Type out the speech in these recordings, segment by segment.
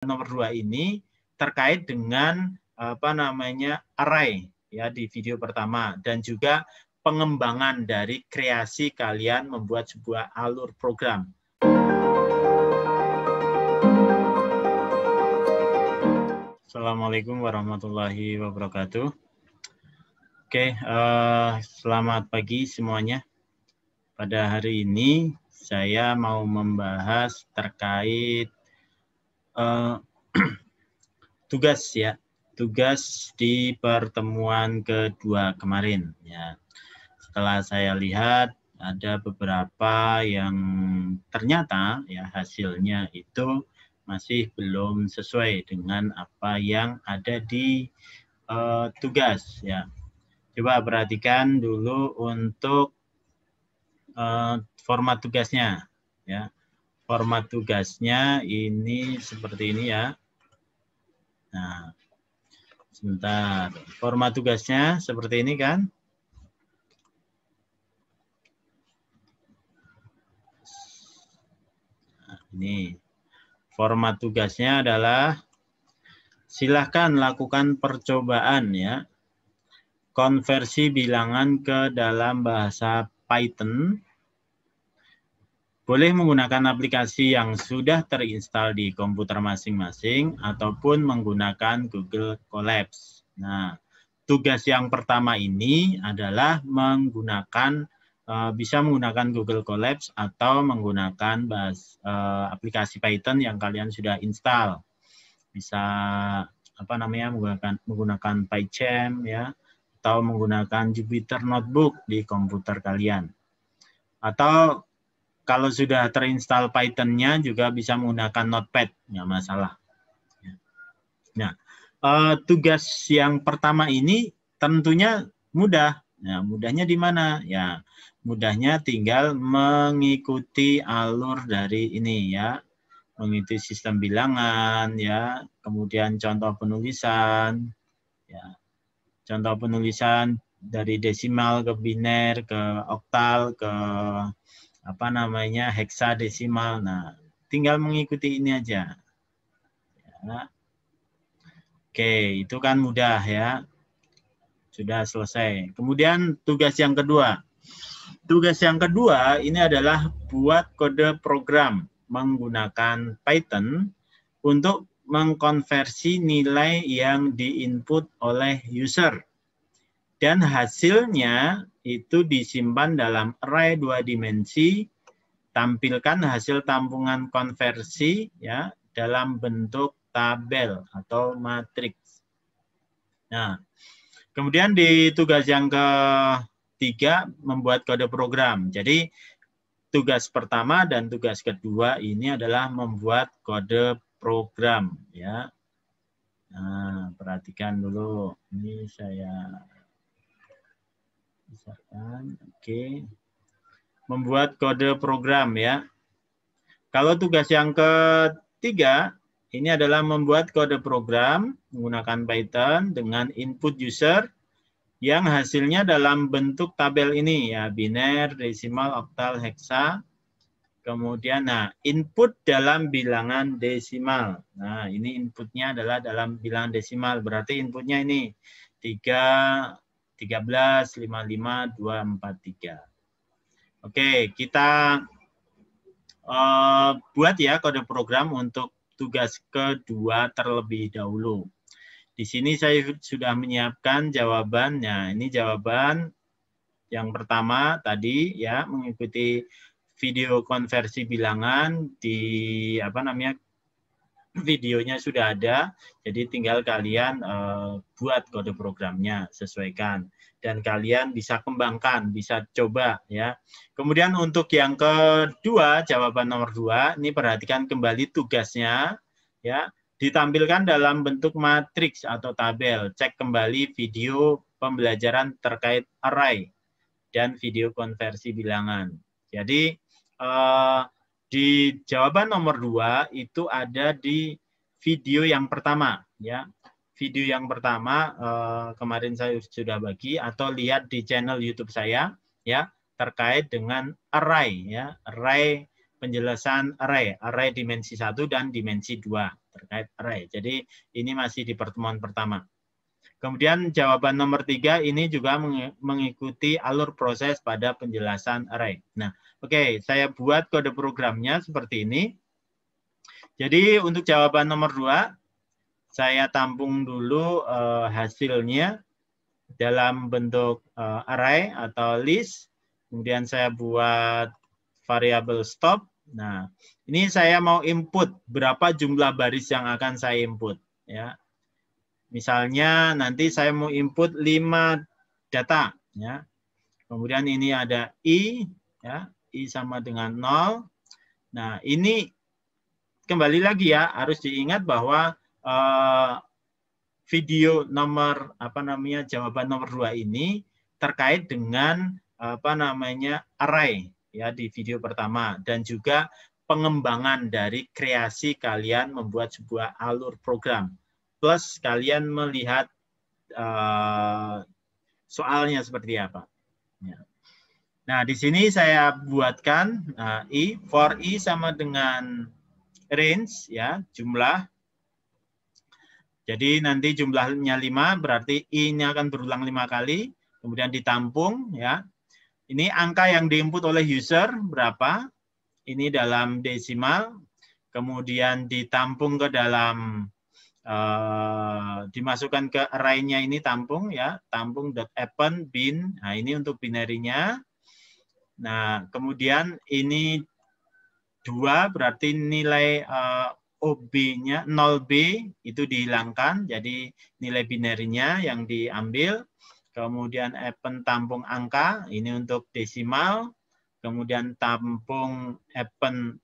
nomor 2 ini terkait dengan array ya di video pertama, dan juga pengembangan dari kreasi kalian membuat sebuah alur program. Assalamualaikum warahmatullahi wabarakatuh. Oke, selamat pagi semuanya. Pada hari ini saya mau membahas terkait tugas ya, tugas di pertemuan kedua kemarin ya. Setelah saya lihat ada beberapa yang ternyata ya hasilnya itu masih belum sesuai dengan apa yang ada di tugas ya. Coba perhatikan dulu untuk format tugasnya ya. Format tugasnya ini seperti ini ya. Nah, sebentar. Format tugasnya seperti ini kan? Nah, ini. Format tugasnya adalah silahkan lakukan percobaan ya. Konversi bilangan ke dalam bahasa Python. Boleh menggunakan aplikasi yang sudah terinstall di komputer masing-masing ataupun menggunakan Google Colabs. Nah, tugas yang pertama ini adalah bisa menggunakan Google Colabs atau menggunakan aplikasi Python yang kalian sudah install. Bisa menggunakan PyCharm ya, atau menggunakan Jupyter Notebook di komputer kalian. Atau kalau sudah terinstall Python-nya juga bisa menggunakan Notepad, nggak masalah. Nah, tugas yang pertama ini tentunya mudah. Nah, mudahnya di mana? Ya, mudahnya tinggal mengikuti alur dari ini ya, mengikuti sistem bilangan ya, kemudian contoh penulisan, ya, contoh penulisan dari desimal ke biner ke oktal ke heksadesimal. Nah, tinggal mengikuti ini aja. Ya. Oke, itu kan mudah ya. Sudah selesai. Kemudian tugas yang kedua. Tugas yang kedua ini adalah buat kode program menggunakan Python untuk mengkonversi nilai yang diinput oleh user. Dan hasilnya itu disimpan dalam array 2 dimensi, tampilkan hasil tampungan konversi ya dalam bentuk tabel atau matriks. Nah, kemudian di tugas yang ketiga membuat kode program. Jadi tugas pertama dan tugas kedua ini adalah membuat kode program ya. Nah, perhatikan dulu. Ini saya misalkan, oke. Membuat kode program ya. Kalau tugas yang ketiga, ini adalah membuat kode program menggunakan Python dengan input user yang hasilnya dalam bentuk tabel ini ya, biner, desimal, oktal, heksa. Kemudian, nah, input dalam bilangan desimal. Nah, ini inputnya adalah dalam bilangan desimal. Berarti inputnya ini 3, 13, 55, 243. Oke, kita buat ya kode program untuk tugas kedua terlebih dahulu. Di sini saya sudah menyiapkan jawabannya. Ini jawaban yang pertama tadi ya, mengikuti video konversi bilangan di videonya sudah ada, jadi tinggal kalian buat kode programnya, sesuaikan, dan kalian bisa kembangkan, bisa coba ya. Kemudian untuk yang kedua, jawaban nomor 2, ini perhatikan kembali tugasnya ya, ditampilkan dalam bentuk matriks atau tabel. Cek kembali video pembelajaran terkait array dan video konversi bilangan. Jadi di jawaban nomor 2 itu ada di video yang pertama ya. Video yang pertama kemarin saya sudah bagi, atau lihat di channel YouTube saya ya, terkait dengan array ya, array penjelasan array dimensi 1 dan dimensi 2 terkait array. Jadi ini masih di pertemuan pertama. Kemudian jawaban nomor 3 ini juga mengikuti alur proses pada penjelasan array. Nah, oke, saya buat kode programnya seperti ini. Jadi untuk jawaban nomor 2, saya tampung dulu hasilnya dalam bentuk array atau list. Kemudian saya buat variabel stop. Nah, ini saya mau input berapa jumlah baris yang akan saya input, ya. Misalnya nanti saya mau input 5 data, ya. Kemudian ini ada i, ya, i sama dengan 0. Nah, ini kembali lagi ya, harus diingat bahwa video nomor jawaban nomor 2 ini terkait dengan array ya di video pertama, dan juga pengembangan dari kreasi kalian membuat sebuah alur program. Plus kalian melihat soalnya seperti apa. Ya. Nah, di sini saya buatkan for i sama dengan range, ya, jumlah. Jadi nanti jumlahnya 5, berarti i-nya akan berulang 5 kali, kemudian ditampung, ya. Ini angka yang diinput oleh user berapa? Ini dalam desimal, kemudian ditampung ke dalam dimasukkan ke array-nya ini tampung, ya, tampung.append bin. Nah, ini untuk binary-nya. Nah, kemudian ini 2 berarti nilai OB-nya 0B itu dihilangkan, jadi nilai binary-nya yang diambil. Kemudian append tampung angka, ini untuk desimal. Kemudian tampung append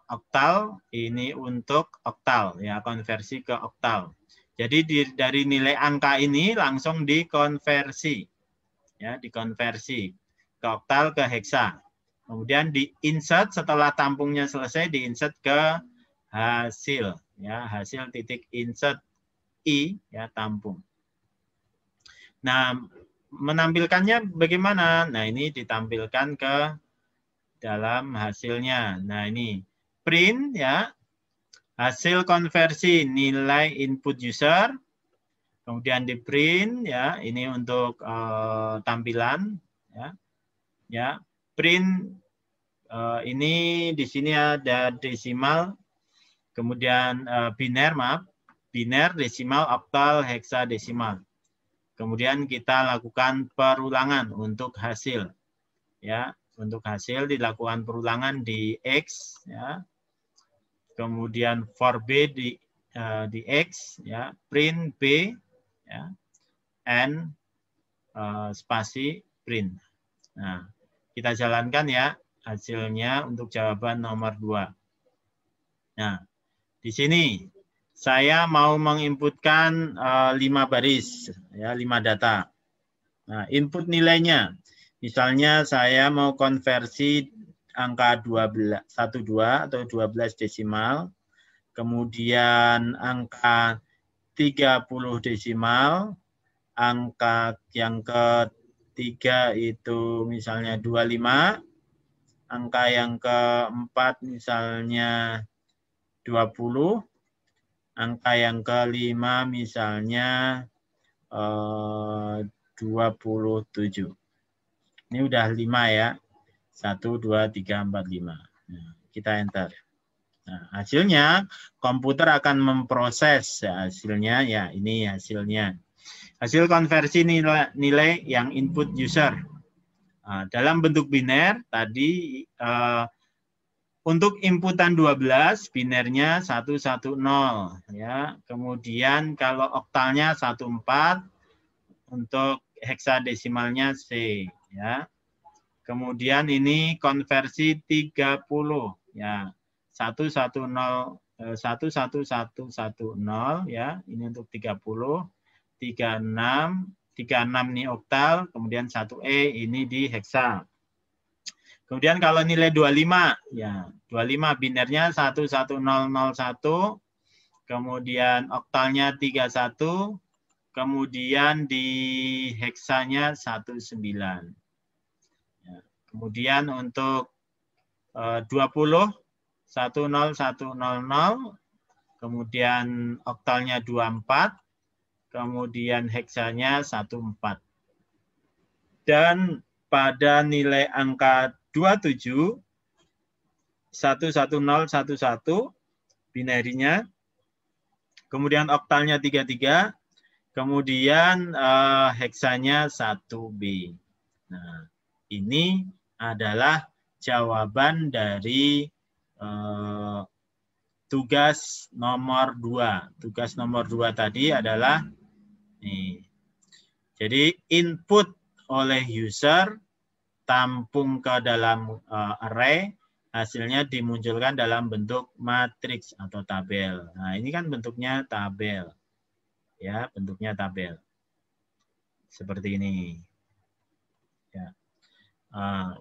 octal, ini untuk oktal, ya, konversi ke oktal. Jadi dari nilai angka ini langsung dikonversi, ya, dikonversi ke oktal ke heksa. Kemudian di-insert setelah tampungnya selesai, di-insert ke hasil, ya, hasil titik insert i, ya, tampung. Nah, menampilkannya bagaimana? Nah, ini ditampilkan ke dalam hasilnya. Nah, ini print, ya, hasil konversi nilai input user, kemudian di print, ya, ini untuk tampilan, ya, ya, print ini di sini ada desimal, kemudian biner, maaf, biner, desimal, oktal, heksadesimal. Kemudian kita lakukan perulangan untuk hasil, ya. Untuk hasil dilakukan perulangan di X, ya. Kemudian for B di X, ya, print B, ya, and spasi print. Nah, kita jalankan, ya, hasilnya untuk jawaban nomor 2. Nah, di sini saya mau menginputkan 5 baris, ya, 5 data. Nah, input nilainya. Misalnya saya mau konversi angka 12 atau 12 desimal, kemudian angka 30 desimal, angka yang ketiga itu misalnya 25, angka yang keempat misalnya 20, angka yang kelima misalnya 27. Ini udah 5, ya. 1, 2, 3, 4, 5. Nah, kita enter. Nah, hasilnya komputer akan memproses hasilnya, ya, ini hasilnya. Hasil konversi nilai yang input user. Nah, dalam bentuk biner tadi untuk inputan 12 binernya 110, ya. Kemudian kalau oktalnya 14, untuk heksadesimalnya C, ya. Kemudian ini konversi 30, ya. 110, ya. Ini untuk 30, 36 ini oktal, kemudian 1E ini di heksa. Kemudian kalau nilai 25, ya, 25 binernya 11001, kemudian oktalnya 31, kemudian di heksanya 19. Ya. Kemudian untuk 20 10100, kemudian oktalnya 24, kemudian heksanya 14. Dan pada nilai angka 27 11011 binarinya, kemudian oktalnya 33, kemudian heksanya 1B. Nah, ini adalah jawaban dari tugas nomor 2. Tugas nomor 2 tadi adalah nih. Jadi input oleh user, tampung ke dalam array, hasilnya dimunculkan dalam bentuk matriks atau tabel. Nah, ini kan bentuknya tabel. Ya, bentuknya tabel. Seperti ini. Ya.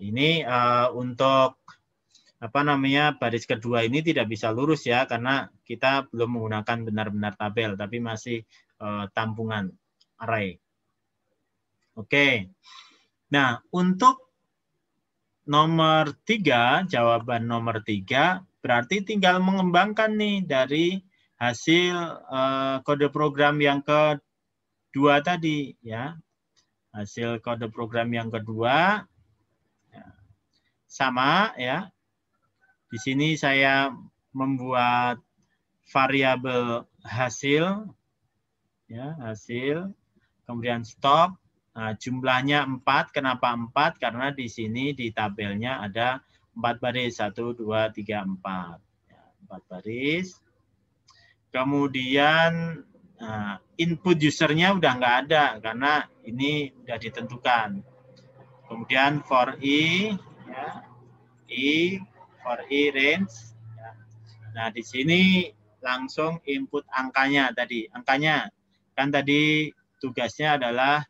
Ini untuk baris kedua ini tidak bisa lurus ya, karena kita belum menggunakan benar-benar tabel, tapi masih tampungan array. Oke. Nah, untuk nomor 3, jawaban nomor 3, berarti tinggal mengembangkan nih dari hasil kode program yang kedua tadi ya. Hasil kode program yang kedua ya, sama ya. Di sini saya membuat variabel hasil ya, hasil, kemudian stop. Nah, jumlahnya 4. Kenapa 4? Karena di sini di tabelnya ada 4 baris. 1, 2, 3, 4. Ya, 4 baris. Kemudian input usernya udah nggak ada karena ini udah ditentukan. Kemudian for i, ya, for i range. Ya. Nah, di sini langsung input angkanya tadi. Angkanya kan tadi tugasnya adalah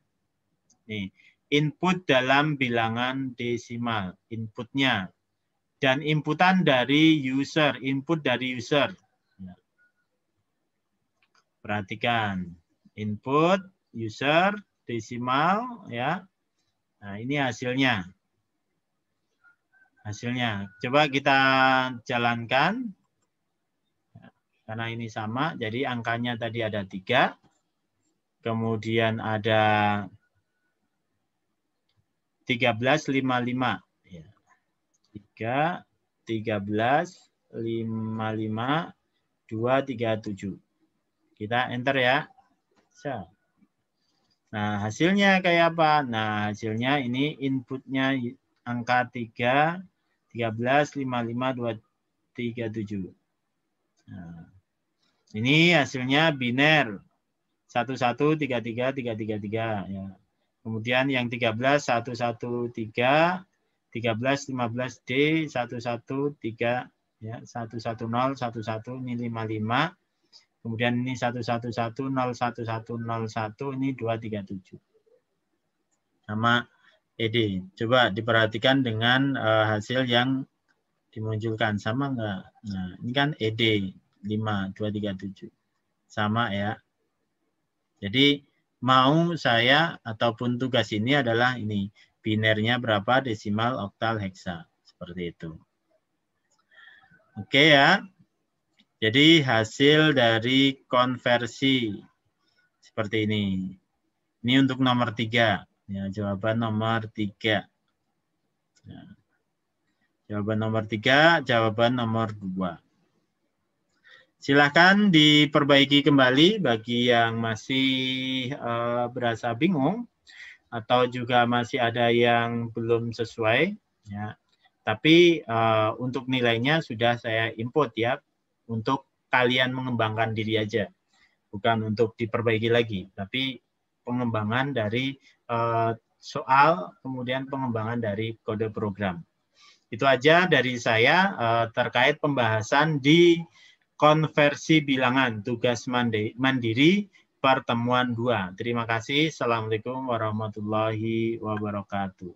nih, input dalam bilangan desimal, inputnya. Dan inputan dari user, input dari user. Perhatikan, input, user, desimal, ya. Nah, ini hasilnya. Hasilnya. Coba kita jalankan. Karena ini sama, jadi angkanya tadi ada 3. Kemudian ada 1355. Ya. 3, 13, 55, 237. Kita enter ya. Nah, hasilnya kayak apa? Nah, hasilnya ini inputnya angka 3, 13, 55, 237. Nah, ini hasilnya biner. 1133333 ya. Kemudian yang 13 113 1315D 113 ya 11011 ini 55. Kemudian ini 111011101 ini 237. Sama ED. Coba diperhatikan dengan hasil yang dimunculkan sama enggak? Nah, ini kan ED 5237. Sama ya. Jadi mau saya ataupun tugas ini adalah ini binernya berapa, desimal, oktal, heksa, seperti itu. Oke ya. Jadi hasil dari konversi seperti ini. Ini untuk nomor 3. Ya, jawaban nomor 3. Ya. Jawaban nomor 3, jawaban nomor 2. Silakan diperbaiki kembali bagi yang masih berasa bingung atau juga masih ada yang belum sesuai. Ya. Tapi untuk nilainya sudah saya input ya, untuk kalian mengembangkan diri aja, bukan untuk diperbaiki lagi, tapi pengembangan dari soal, kemudian pengembangan dari kode program. Itu aja dari saya terkait pembahasan di konversi bilangan tugas mandiri pertemuan 2. Terima kasih. Assalamualaikum warahmatullahi wabarakatuh.